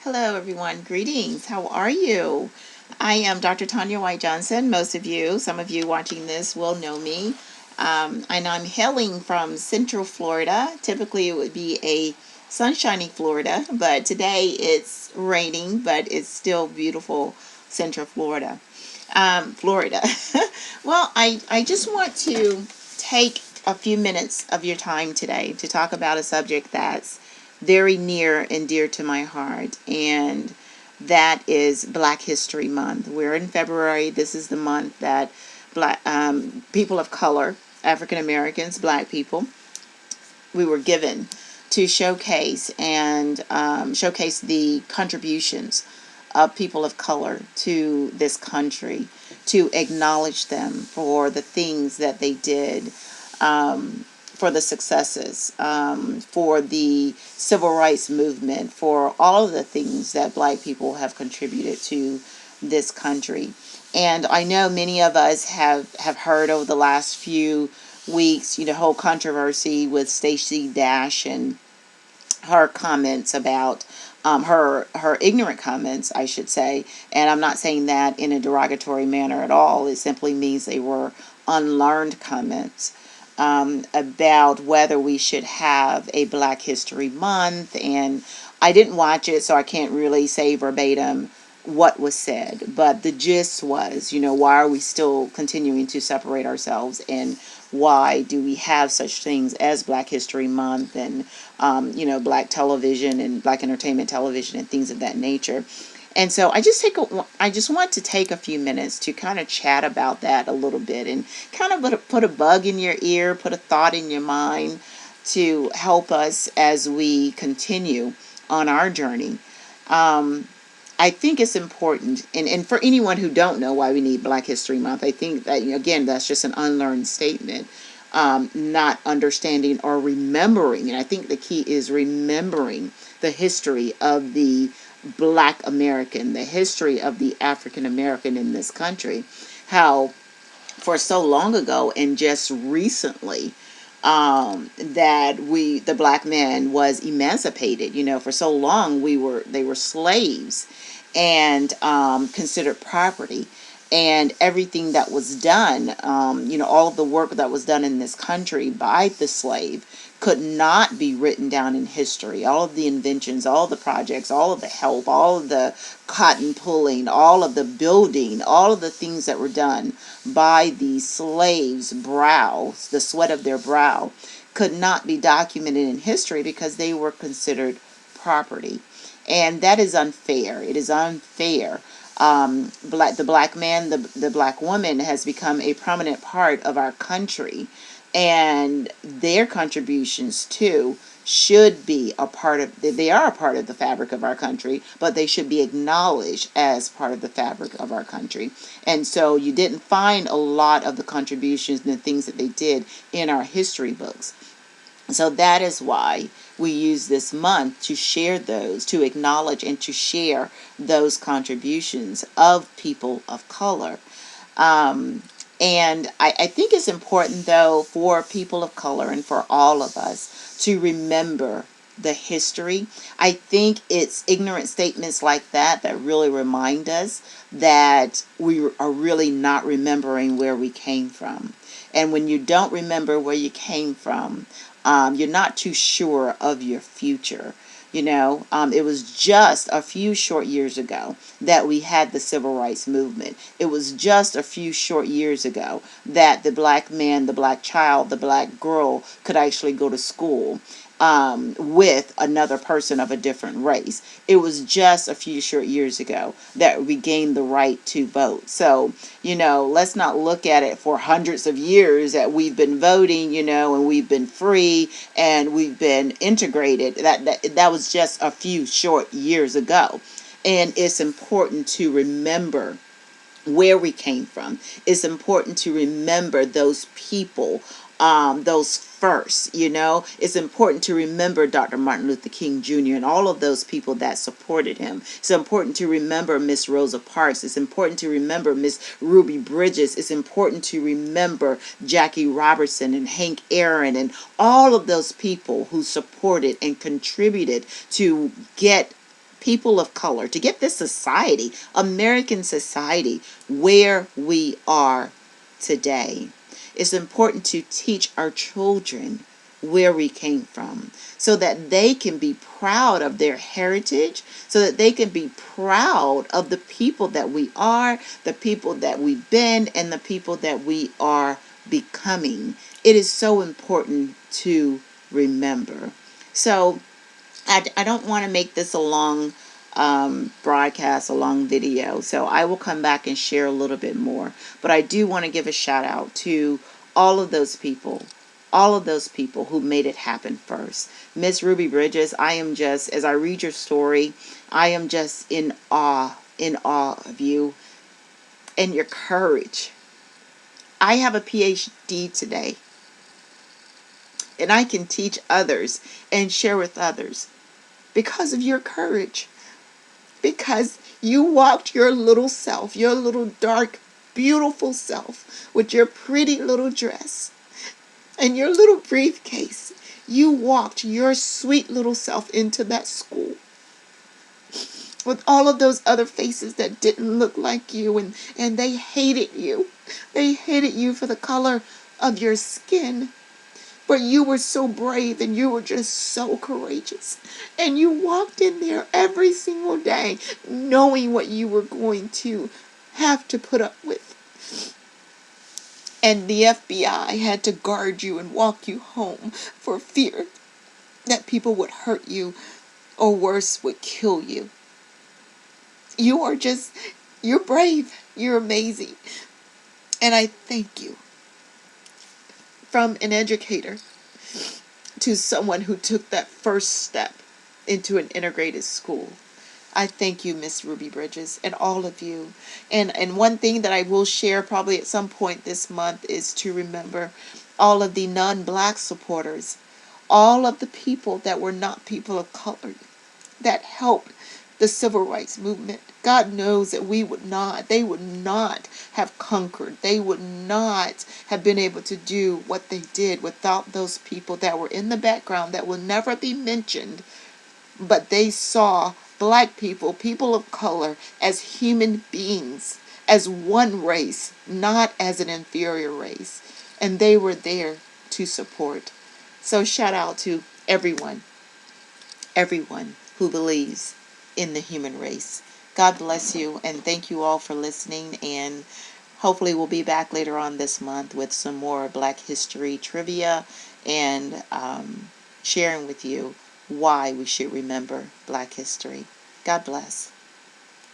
Hello, everyone. Greetings. How are you? I am Dr. Tonya White Johnson. Some of you watching this will know me. And I'm hailing from Central Florida. Typically, it would be a sunshiny Florida, but today it's raining, but it's still beautiful Central Florida. Florida. Well, I just want to take a few minutes of your time today to talk about a subject that's very near and dear to my heart, and that is Black History Month. We're in February. This is the month that Black people of color, African Americans, Black people, we were given to showcase the contributions of people of color to this country, to acknowledge them for the things that they did, for the successes, for the civil rights movement, for all of the things that Black people have contributed to this country. And I know many of us have heard over the last few weeks, the whole controversy with Stacey Dash and her comments about her ignorant comments, I should say. And I'm not saying that in a derogatory manner at all. It simply means they were unlearned comments about whether we should have a Black History Month. And I didn't watch it, so I can't really say verbatim what was said. But the gist was, why are we still continuing to separate ourselves, and why do we have such things as Black History Month and, Black television and Black entertainment television and things of that nature. And so I just want to take a few minutes to kind of chat about that a little bit, and kind of put a bug in your ear, put a thought in your mind to help us as we continue on our journey. I think it's important, and for anyone who don't know why we need Black History Month, I think that, again, that's just an unlearned statement, not understanding or remembering. And I think the key is remembering the history of the Black American, the history of the African American in this country, how for so long ago and just recently, that the Black man was emancipated. For so long they were slaves and considered property. And everything that was done, all of the work that was done in this country by the slave could not be written down in history. All of the inventions, all of the projects, all of the help, all of the cotton pulling, all of the building, all of the things that were done by the slaves' brows, the sweat of their brow, could not be documented in history because they were considered property. And that is unfair. It is unfair. The Black man, the Black woman has become a prominent part of our country, and their contributions too should be they are a part of the fabric of our country, but they should be acknowledged as part of the fabric of our country. And so you didn't find a lot of the contributions and the things that they did in our history books. So that is why we use this month to share those, to acknowledge and to share those contributions of people of color. And I think it's important, though, for people of color and for all of us to remember the history. I think it's ignorant statements like that that really remind us that we are really not remembering where we came from. And when you don't remember where you came from, you're not too sure of your future. It was just a few short years ago that we had the civil rights movement. It was just a few short years ago that the Black man, the Black child, the Black girl could actually go to school with another person of a different race. It was just a few short years ago that we gained the right to vote. So, let's not look at it for hundreds of years that we've been voting, and we've been free and we've been integrated. That was just a few short years ago. And it's important to remember where we came from. It's important to remember those people, those first. It's important to remember Dr. Martin Luther King Jr. and all of those people that supported him. It's important to remember Miss Rosa Parks. It's important to remember Miss Ruby Bridges. It's important to remember Jackie Robertson and Hank Aaron and all of those people who supported and contributed to get people of color, to get this society, American society, where we are today. It's important to teach our children where we came from so that they can be proud of their heritage, so that they can be proud of the people that we are, the people that we've been, and the people that we are becoming. It is so important to remember. So I don't want to make this a long broadcast, a long video. So I will come back and share a little bit more. But I do want to give a shout out to all of those people. All of those people who made it happen first. Miss Ruby Bridges, I am just, as I read your story, I am just in awe of you and your courage. I have a PhD today, and I can teach others and share with others because of your courage. Because you walked your little self, your little dark, beautiful self, with your pretty little dress and your little briefcase. You walked your sweet little self into that school with all of those other faces that didn't look like you, and they hated you. They hated you for the color of your skin. But you were so brave and you were just so courageous. And you walked in there every single day knowing what you were going to have to put up with. And the FBI had to guard you and walk you home for fear that people would hurt you or worse, would kill you. You're brave. You're amazing. And I thank you. From an educator to someone who took that first step into an integrated school. I thank you, Miss Ruby Bridges, and all of you. And one thing that I will share probably at some point this month is to remember all of the non-black supporters, all of the people that were not people of color that helped the civil rights movement. God knows that they would not have conquered. They would not have been able to do what they did without those people that were in the background that will never be mentioned. But they saw black people, people of color, as human beings, as one race, not as an inferior race. And they were there to support. So shout out to everyone who believes in the human race. God bless you, and thank you all for listening, and hopefully we'll be back later on this month with some more Black history trivia and sharing with you why we should remember Black history. God bless.